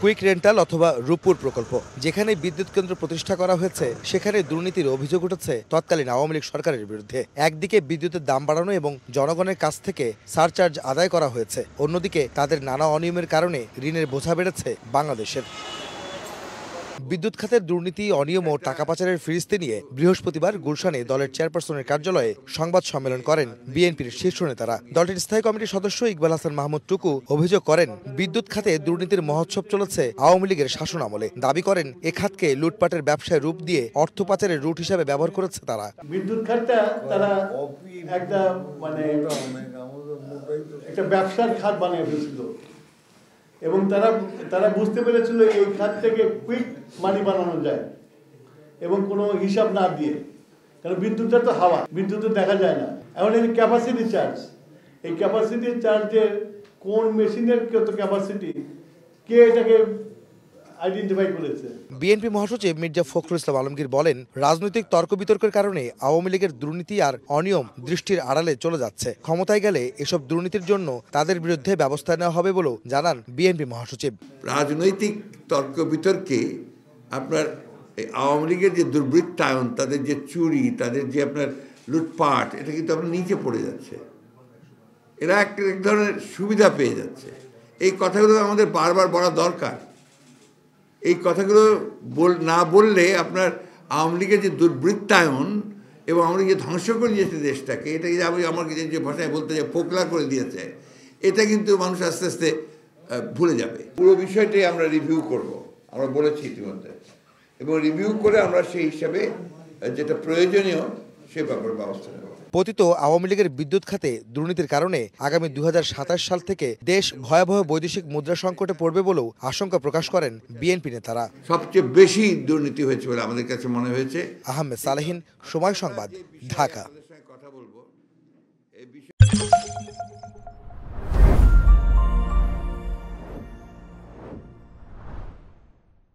Quick rental অথবা রূপপুর প্রকল্প। যেখানে বিদ্যুৎ কেন্দ্র প্রতিষ্ঠা করা হয়েছে সেখানে দুর্নীতির অভিযোগ উঠেছে তৎকালীন আওয়ামী লীগ সরকারের বিরুদ্ধে। একদিকে বিদ্যুতের দাম বাড়ানো এবং জনগণের কাছ থেকে সারচার্জ আদায় করা হয়েছে, অন্যদিকে তাদের নানা অনিয়মের কারণে ঋণের বোঝা বেড়েছে বাংলাদেশের। বিদ্যুৎ খাতের দুর্নীতি, অনিয়ম ও টাকা পাচারের ফিরিস্তি নিয়ে বৃহস্পতিবার গুলশানে দলের চেয়ারপারসনের কার্যালয়ে সংবাদ সম্মেলন করেন বিএনপির শীর্ষ নেতারা। দলটির স্থায়ী কমিটির সদস্য ইকবাল হাসান মাহমুদ টুকু অভিযোগ করেন, বিদ্যুৎ খাতে দুর্নীতির মহোৎসব চলেছে আওয়ামী লীগের শাসন আমলে। দাবি করেন, এ খাতকে লুটপাটের ব্যবসায় রূপ দিয়ে অর্থ পাচারের রুট হিসাবে ব্যবহার করেছে তারা। বিদ্যুৎ খাতটা তারা একটা একটা ব্যবসার খাত বানিয়ে ফেলছিল এবং তারা বুঝতে পেরেছিল এই খাত থেকে কুইক মানি বানানো যায় এবং কোনো হিসাব না দিয়ে, কারণ বিদ্যুৎটা তো হাওয়া, বিদ্যুৎ দেখা যায় না। এখন এই ক্যাপাসিটি চার্জ, এই ক্যাপাসিটি চার্জের কোন মেশিনের কত ক্যাপাসিটি, কে এটাকে আইডেন্টিফাই করেছে। বিএনপি মহাসচিব মির্জা ফখরুল ইসলাম আলমগীর বলেন, রাজনৈতিক তর্ক বিতর্কের কারণে আওয়ামী লীগের দুর্নীতি আর অনিয়ম দৃষ্টির আড়ালে চলে যাচ্ছে। ক্ষমতায় গেলে এসব দুর্নীতির জন্য তাদের বিরুদ্ধে ব্যবস্থা নেওয়া হবে বলেও জানান বিএনপি মহাসচিব। রাজনৈতিক তর্ক বিতর্কে আপনার আওয়ামী লীগের যে দুর্বৃত্তায়ন, তাদের যে চুরি, তাদের যে আপনার লুটপাট, এটা কিন্তু আপনার নিচে পড়ে যাচ্ছে। এরা এক ধরনের সুবিধা পেয়ে যাচ্ছে। এই কথাগুলো আমাদের বারবার বলা দরকার। এই কথাগুলো না বললে আপনার আওয়ামী লীগের যে দুর্বৃত্তায়ন এবং আওয়ামী লীগ যে ধ্বংস করে দিয়েছে দেশটাকে, এটাকে আমাকে যে ভাষায় বলতে যে পোকলা করে দিয়েছে, এটা কিন্তু মানুষ আস্তে আস্তে ভুলে যাবে। পুরো বিষয়টাই আমরা রিভিউ করব, আমরা বলেছি ইতিমধ্যে, এবং রিভিউ করে আমরা সেই হিসাবে যেটা প্রয়োজনীয় সে ব্যাপারে ব্যবস্থা নেব। পতিত আওয়ামী লীগের বিদ্যুৎ খাতে দুর্নীতির কারণে আগামী 2027 সাল থেকে দেশ ভয়াবহ বৈদেশিক মুদ্রা সংকটে পড়বে বলেও আশঙ্কা প্রকাশ করেন বিএনপি নেতারা। সবচেয়ে বেশি দুর্নীতি হয়েছে বলে আমাদের কাছে মনে হয়েছে। আহমেদ সালেহীন, সময় সংবাদ, ঢাকা।